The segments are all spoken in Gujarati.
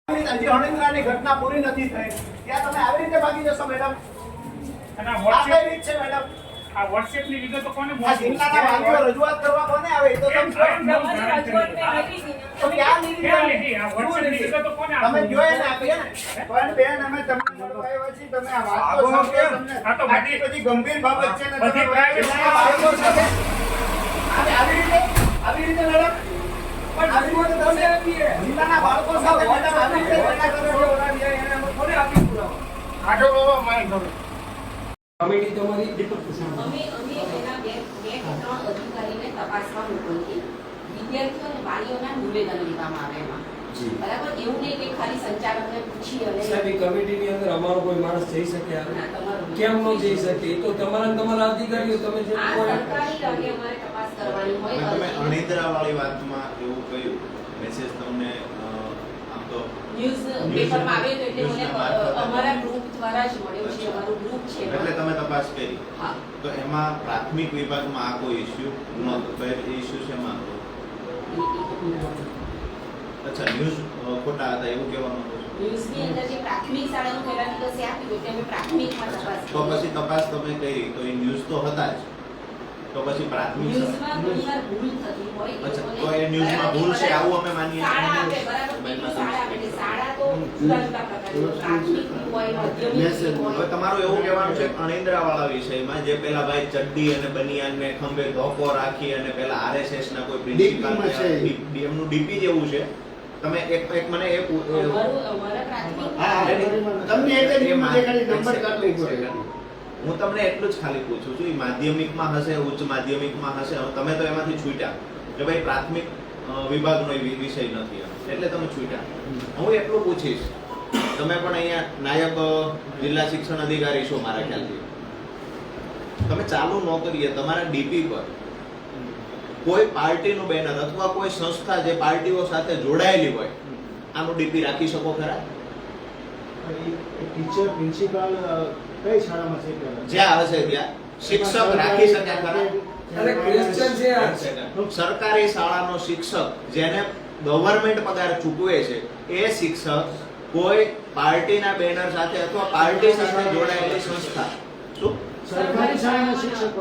હણીંદ્રાની ઘટના પૂરી નથી થઈ ત્યાં તમે આવી રીતે ભાગી જશો મેડમ? અને આ WhatsApp કઈ રીત છે મેડમ? આ WhatsApp ની વિગતો કોને આ મોકલી? જિલ્લાના વાલીઓ રજૂઆત કરવા કોને આવે એ તો તમે કહો. તો ક્યાં લીધી ક્યાં તમે? લીધી? આ WhatsApp ની વિગતો કોને તમે આપી? જોઈ ને આપીએ ને પણ બેન અમે તમને મળવા આવ્યા છીએ તમે આ વાત તો સમજો તમને આ તો આટલી બધી ગંભીર બાબત છે ને બધી તમે private બાળકો સાથે આવી રીતે મેડમ પણ આવી રીતે તમે જિલ્લાના બાળકો સાથે મેડમ આવી રીતે ઝઘડા કરો છો એને અમે થોડી આપી પુરાવો આટો બાબા મારી ગમે કમિટી તમારી અમે એના બે કે ત્રણ અધિકારીને તપાસવા મોકલી. વિદ્યાર્થીઓ અને વાલીઓના નિવેદન લેવામાં આવે એમાં. બરાબર, એવું નહીં કે ખાલી સંચાલકને પૂછી અને સાહેબ એ કમિટીની અંદર અમારો કોઈ માણસ જઈ શકે આવે? ના, તમારું કેમ ન જઈ શકે? એ તો તમારા અધિકારીઓ તમે જે આ કોઈ સરકારી અંગે અમારે તપાસ કરવાની હોય. તમે અણિદ્રા વાળી વાતમાં એવું કહ્યું મેસેજ તમને આમ તો ન્યૂઝ પેપરમાં આવે તો એટલે મને અમારા ગ્રુપ દ્વારા જ મળ્યો છે. અમારું ગ્રુપ છે એટલે તમે તપાસ કરી હા. તો એમાં પ્રાથમિક વિભાગમાં આ કોઈ ઇસ્યુ નહોતો. તો એ ઇસ્યુ શેમાં હતો? અચ્છા, ન્યૂઝ ખોટા હતા એવું કહેવાનું હતું. ન્યૂઝની અંદર જે પ્રાથમિક શાળાનું પહેલા દિવસે આપ્યું એટલે અમે પ્રાથમિકમાં તપાસ તો પછી તપાસ તમે કરી તો એ ન્યૂઝ તો હતા જ. તો પછી પ્રાથમિક ન્યૂઝમાં ઘણીવાર ભૂલ થતી હોય. અચ્છા, તો એ ન્યૂઝમાં ભૂલ છે આવું અમે માનીએ શાળા આપે બરાબર, બીજી શાળા આપે એટલે શાળા તો જુદા જુદા પ્રકારની પ્રાથમિક હોય, માધ્યમિક હવે હોય. તમારું એવું કહેવાનું છે કે અણિદ્રા વાળા વિષયમાં જે પેલા ભાઈ ચડ્ડી અને બનિયાન ને ખંભે ધોકો રાખી અને પેલા આરએસએસ ના કોઈ પ્રિન્સિપાલ એમનું ડીપી જેવું છે. તમે એક મને એક અમારા પ્રાથમિક તમને એક જ એમાં ખાલી નંબર કાઢવો પડે. હું તમને એટલું જ ખાલી પૂછું છું એ માધ્યમિકમાં હશે, ઉચ્ચ માધ્યમિકમાં હશે. હવે તમે તો એમાંથી છૂટ્યા કે ભાઈ પ્રાથમિક વિભાગનો વિષય નથી એટલે તમે છૂટ્યા. હું એટલું પૂછીશ, તમે પણ અહીંયા નાયબ જિલ્લા શિક્ષણ અધિકારી છો મારા ખ્યાલથી. તમે ચાલુ નોકરીએ તમારા ડીપી પર કોઈ પાર્ટીનું બેનર અથવા કોઈ સંસ્થા જે પાર્ટીઓ સાથે જોડાયેલી હોય આનું ડીપી રાખી શકો ખરા? ટીચર પ્રિન્સિપાલ કઈ શાળામાં છે જ્યાં હશે ત્યાં શિક્ષક રાખી શકે ખરા? અરે ક્વેશ્ચન છે આ. સરકારી શાળાનો શિક્ષક જેને ગવર્નમેન્ટ પગાર ચૂકવે છે એ શિક્ષક કોઈ પાર્ટીના બેનર સાથે અથવા પાર્ટી સાથે જોડાયેલી સંસ્થા શું સરકારી શાળાના શિક્ષકો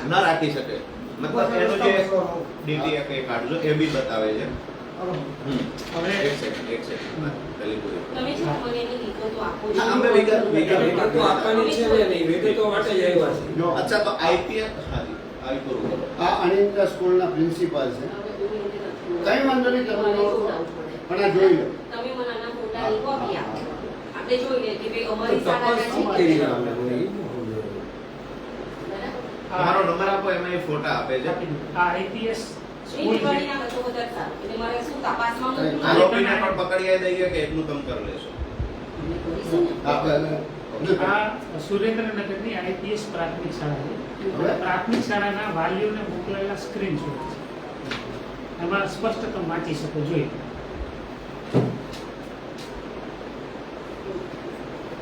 ન રાખી શકે? મતલબ એનું જે ડીટીએફ એ કાઢજો એ બી બતાવે છે. એક સેકન્ડ પેલી પૂરી. તમે જે મને એની વિગતો આપો છો. હા, અમે વિગતો વિગતો આપવાની છે ને નહીં, વિગતો માટે જ આવ્યા છે. અચ્છા, તો આઈપીએસ આવી પૂરું કરો. આ અનિન્દ્રા સ્કૂલના પ્રિન્સિપાલ છે. કઈ વાંધો નહીં, તમે પણ આ જોઈ લો. તમે મને આના ફોટાની કોપી આપો. આપણે જોઈ લે કે ભાઈ અમારી તપાસ શાળાના શું છે કરી કે રહ્યા અમે? તમારો નંબર આપો, એમાં એ ફોટા આપે છે. આ IPS સ્કૂલ છે. બરાબર. તો વધારે સારું. એટલે મારે શું તપાસમાં મોકલું? આરોપીને પણ પકડી દઈએ કે એટલું તમે કરી લેશો? અમે કરીશું ને. આ સુરેન્દ્રનગરની IPS પ્રાથમિક શાળા છે. પ્રાથમિક શાળાના વાલીઓને મોકલેલા સ્ક્રીનશોટ છે. એમાં સ્પષ્ટ તમે વાંચી શકો જોઈએ.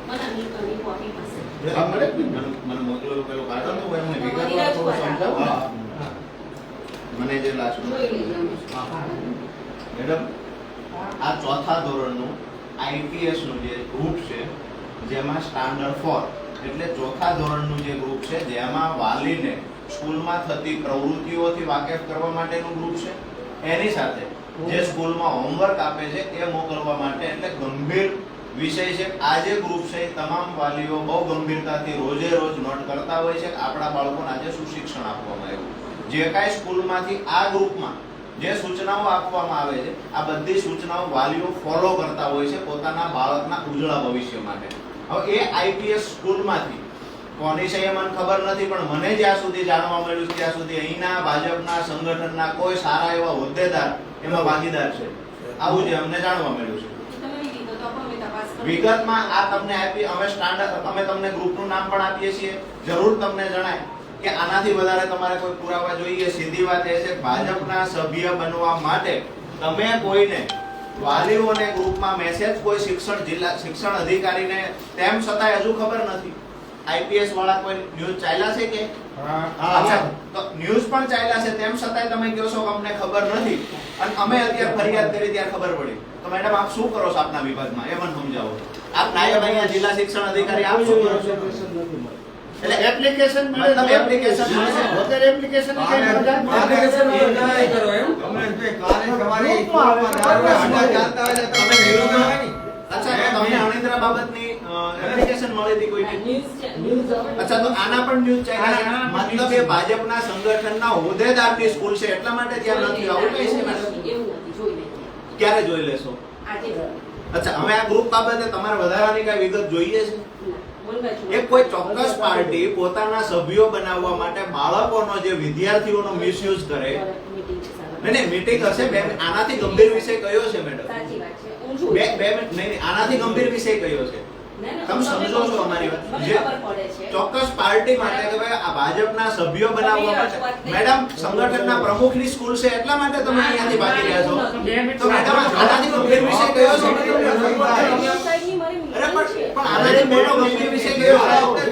મને આની ઘણી કોપી પાસે. મને મોકલેલું પેલું કાર્ટૂન તો એમને તમારી વિગતવાર થોડું રજૂઆત સમજાવો. આપો. હા. મને જે લાસ્ટ જોઈ લઈએ અમે. મેડમ, આ ચોથા ધોરણનું IPS નું જે ગ્રુપ છે જેમાં સ્ટાન્ડર્ડ 4 એટલે ચોથા ધોરણનું જે ગ્રુપ છે જેમાં વાલીને સ્કૂલમાં થતી પ્રવૃત્તિઓથી વાકેફ કરવા માટેનું ગ્રુપ છે એની સાથે જે સ્કૂલમાં હોમવર્ક આપે છે એ મોકલવા માટે એટલે ગંભીર વિષય છે. આ જે ગ્રુપ છે એ તમામ વાલીઓ બહુ ગંભીરતાથી રોજે રોજ નોટ કરતા હોય છે કે આપણા બાળકોને આજે શું શિક્ષણ આપવામાં આવ્યું. જે કાંઈ સ્કૂલમાંથી આ ગ્રુપમાં જે સૂચનાઓ આપવામાં આવે છે આ બધી સૂચનાઓ વાલીઓ ફોલો કરતા હોય છે પોતાના બાળકના ઉજ્જવળ ભવિષ્ય માટે. હવે એ IPS સ્કૂલમાંથી કોની છે એ મને ખબર નથી, પણ મને જ્યાં સુધી જાણવા મળ્યું ત્યાં સુધી અહીંના ભાજપના સંગઠનના કોઈ સારા એવા હોદ્દેદાર એમાં ભાગીદાર છે. આવું જે અમને જાણવા મળ્યું છે. તમે વિગતો આપો, અમે તપાસ કરીએ. વિગતમાં આ તમને આપી, અમે સ્ટાન્ડર્ડ અમે તમને ગ્રુપનું નામ પણ આપીએ છીએ. જરૂર તમને જણાય કે આનાથી વધારે તમારે કોઈ પુરાવા જોઈએ. સીધી વાત એ છે ભાજપના સભ્ય બનવા માટે તમે કોઈને વાલીઓને ગ્રુપમાં મેસેજ કોઈ શિક્ષણ અધિકારીને તેમ છતાંય હજુ ખબર નથી. આઈપીએસ વાળા કોઈ ન્યૂઝ ચાલ્યા છે કે હા અચ્છા તો ન્યૂઝ પણ ચાલ્યા છે તેમ છતાંય તમે કહો છો કે અમને ખબર નથી અને અમે અત્યારે ફરિયાદ કરી ત્યારે ખબર પડી તો મેડમ આપ શું કરો છો આપના વિભાગમાં એ મને સમજાવો આપ નાયબ અહીંયા જિલ્લા શિક્ષણ અધિકારી આપ શું કરો છો એટલે એપ્લિકેશન મતલબ એપ્લિકેશન મળે છે પોતે એપ્લિકેશન ની કઈ મજા એપ્લિકેશન નહીં કરો એમ અમને જે કાલે સવારે સ્કૂલમાં દારૂના ચાલતા હોય તો તમે વિરોધ હોય ને અચ્છા તો તમને અણિદ્રા બાબતની એપ્લિકેશન મળી હતી કોઈ ન્યૂઝ અચ્છા તો આના પણ ન્યૂઝ ચાલ્યા છે મતલબ એ ભાજપના સંગઠનના હોદ્દેદારની સ્કૂલ છે એટલા માટે ત્યાં નથી આવું કઈ છે મેડમ એવું નથી જોઈ લેજો ક્યારે જોઈ લેશો આજે અચ્છા હવે આ ગ્રુપ બાબતે તમારે વધારાની કઈ વિગત જોઈએ છે બોલવા એ કોઈ ચોક્કસ પાર્ટી પોતાના સભ્યો બનાવવા માટે બાળકોનો જે વિદ્યાર્થીઓનો મિસયુઝ કરે નહીં મીટિંગ હશે બેન આનાથી ગંભીર વિષય કયો છે મેડમ સાચી વાત છે હું બે જોઈ બે મિનિટ નહીં આનાથી ગંભીર વિષય કયો છે તમે સમજો છો અમારી વાત મને જે ખબર પડે છે ચોક્કસ પાર્ટી માટે કે ભાઈ આ ભાજપના સભ્યો બનાવવા માટે મેડમ સંગઠનના પ્રમુખની સ્કૂલ છે એટલા માટે તમે અહીંયાથી ભાગી રહ્યા છો તો મેડમ આનાથી ગંભીર વિષય કયો છે સાઈડની મારી અરે મીટિંગ છે પણ આનાથી મોટો ગંભીર વિષય કયો છે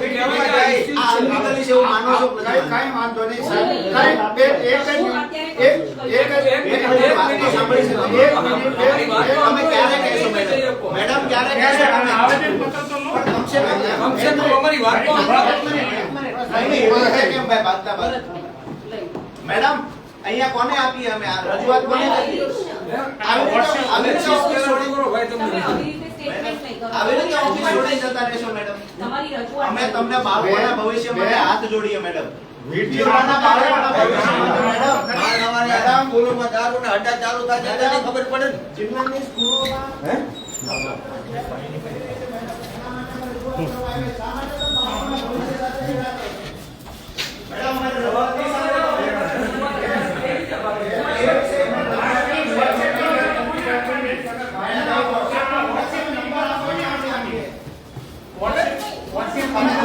આ અનલીગલી છે એવું માનો છો કઈ કઈ વાંધો નહીં સાહેબ કઈ એક વાત સાંભળી છે તમે ક્યારે કહેશો મેડમ ક્યારે કહેશો તમે આવેદનપત્ર તો લો. કમસે કમ અમારી વાત તો નહીં, એવા છે કેમ ભાઈ બાદલા બાદ? મેડમ અહીંયા કોને આપી અમે આ રજૂઆત કોને કરી આવી રીતે ભાઈ તમે તમને આવી રીતે સ્ટેટમેન્ટ નહીં કરો આવી રીતે ઓફિસ છોડી જતા રહેશો મેડમ તમારી રજૂઆત અમે તમને બાળકોના ભવિષ્ય માટે હાથ જોડીએ મેડમ વિદ્યાર્થીઓના બાળકોના ભવિષ્ય માટે મેડમ, મેડમ સ્કૂલોમાં દારૂના અડ્ડા ચાલુ થાય છે તેને ખબર પડે ને જિલ્લાની સ્કૂલોમાં હે મેડમ મને રવાજની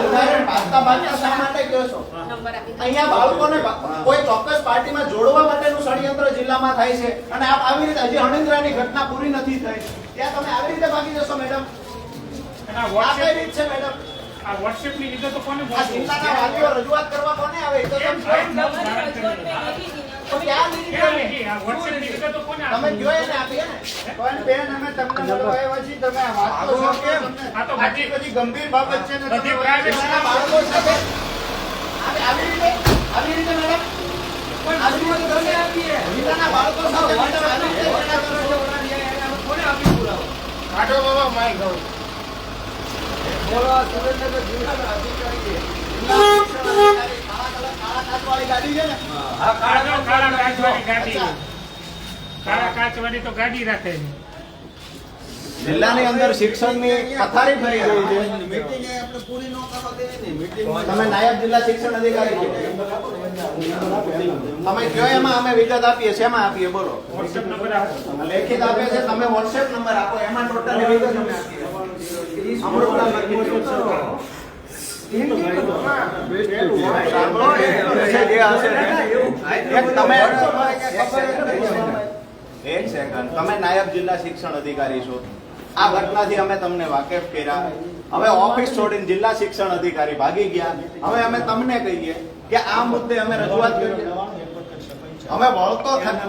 ઉદાહરણ ભાગતા ભાગતા શા માટે કહો છો? નંબર આપી દો. અહીંયા બાળકોને કોઈ ચોક્કસ પાર્ટીમાં જોડવા માટેનું ષડયંત્ર જિલ્લામાં થાય છે અને આપ આવી રીતે હજી અણિંદ્રાની ઘટના પૂરી નથી થઈ ત્યાં તમે આવી રીતે ભાગી જશો મેડમ અને આ આ કઈ WhatsApp રીત છે મેડમ આ WhatsApp ની વિગતો કોને આ મોકલવી? જિલ્લાના વાલીઓ રજૂઆત કરવા કોને આવે એ તો તમે કહો. તમારી રજૂઆત મેં નથી દીધી. તો ક્યાં લીધી ક્યાં તમે? લીધી? આ WhatsApp ની વિગતો કોને તમે આપવી? કયો એને આપીએ ને પણ બેન અમે તમને મળવા આવ્યા છીએ તમે આ વાત તો છો કેમ આ તો આટલી બધી ગંભીર બાબત છે ને બધી તમે private જિલ્લાના બાળકો સાથે આવી રીતે મેડમ પણ રજૂઆત તમે આપીએ જિલ્લાના બાળકો સાથે મેડમ આવી રીતે ઝઘડા કરો છો. કોને આપી પુરાવો કાઢો બાબા માય ગયો બોલો આ સુરેન્દ્રનગર જિલ્લાના અધિકારી છે કાળા કાચવાળી ગાડી છે ને આ કાળા કાચવાળી ગાડી. અચ્છા. કાળા કાચવાળી તો ગાડી રાખે છે. જિલ્લાની અંદર શિક્ષણની પથારી ફરી ગઈ છે મીટિંગ આપણે પૂરી ન કરવા દેવી ને મીટિંગ તમે નાયબ જિલ્લા શિક્ષણ અધિકારી છો તમે કયો એમાં અમે વિગત આપીએ છે એમાં આપીએ બોલો WhatsApp નંબર આપો. લેખિત આપે છે તમે WhatsApp નંબર આપો એમાં ટોટલી વિગત અમે આપીએ અમૃતલાલ લખી દો. સાંભળો, જે હશે ને, એક તમે એક સેકન્ડ તમે નાયબ જિલ્લા શિક્ષણ અધિકારી છો આ ઘટનાથી અમે તમને વાકેફ કર્યા હવે ઓફિસ છોડીને જિલ્લા શિક્ષણ અધિકારી ભાગી ગયા હવે અમે તમને કહીએ કે આ મુદ્દે અમે રજૂઆત કરી અમે વળતો થાય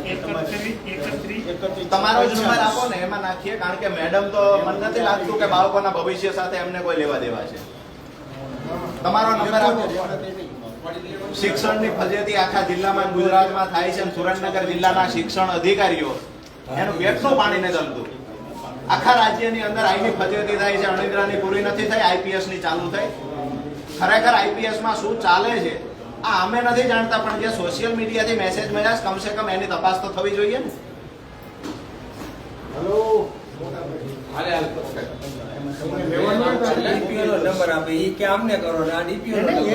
91 તમારો જ નંબર આપો ને એમાં નાખીએ કારણ કે મેડમ તો મને નથી લાગતું કે બાળકોના ભવિષ્ય સાથે એમને કોઈ લેવા દેવા છે તમારો નંબર આપો શિક્ષણની ફજેતી આખા જિલ્લામાં ગુજરાતમાં થાય છે અને સુરેન્દ્રનગર જિલ્લાના શિક્ષણ અધિકારીઓ એનું પેટનું પાણી નથી ચાલતું આખા રાજ્યની અંદર આઈની ફજેતી થાય છે અણિદ્રાની પૂરી નથી થઈ આઈપીએસ ની ચાલુ થઈ ખરેખર આઈપીએસ માં શું ચાલે છે આ અમે નથી જાણતા પણ જે સોશિયલ મીડિયાથી મેસેજ મળ્યા છે કમસે કમ એની તપાસ તો થવી જોઈએ ને હેલો હાલે હાલે ડીપીઓ નો નંબર આપે ઈ કે આમને કરો ને આ ડીપીઓ નો નંબર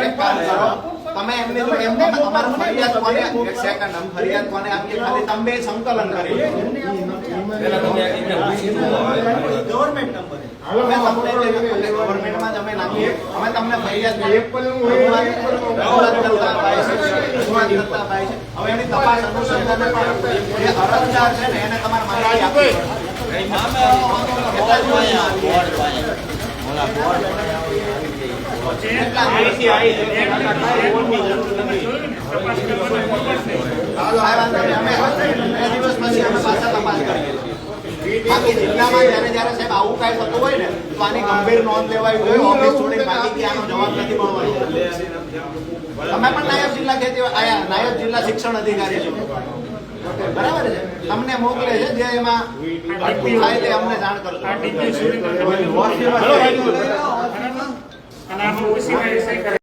એક કામ કરો તમે એમની જોડે અમારું ફરિયાદ કોને એક સેકન્ડ અમે ફરિયાદ કોને આપીએ ખાલી તમે બે સંકલન કરી લો પેલા તમે એમને પૂછી લો ગવર્નમેન્ટ નંબર અમે તમને ગવર્નમેન્ટમાં જ અમે નાખીએ અમે તમને ફરિયાદ એક પણ હું રજૂઆત કરતા હોય છે. રજૂઆત કરતા ભાઈ છે. હવે એની તપાસ અનુસંધાને પણ જે અરજદાર છે ને એને તમારે માહિતી આપવી પડે. કાંઈ વાંધો નહીં. અમે 2 દિવસ પછી અમે પાછા તપાસ કરીએ છીએ. બાકી જિલ્લામાં જ્યારે સાહેબ આવું કાંઈ થતું હોય ને તો આની ગંભીર નોંધ લેવાવી જોઈએ. ઓફિસ છોડીને બાકી આનો જવાબ નથી મળવાનો. તમે પણ નાયબ જિલ્લા ખેતી આયા નાયબ જિલ્લા શિક્ષણ અધિકારી છો, બરાબર છે? તમને મોકલે છે જે એમાં થાય તે અમને જાણ કરજો. આ ડીપી સુરેન્દ્રનગર અને આમાં ઓછી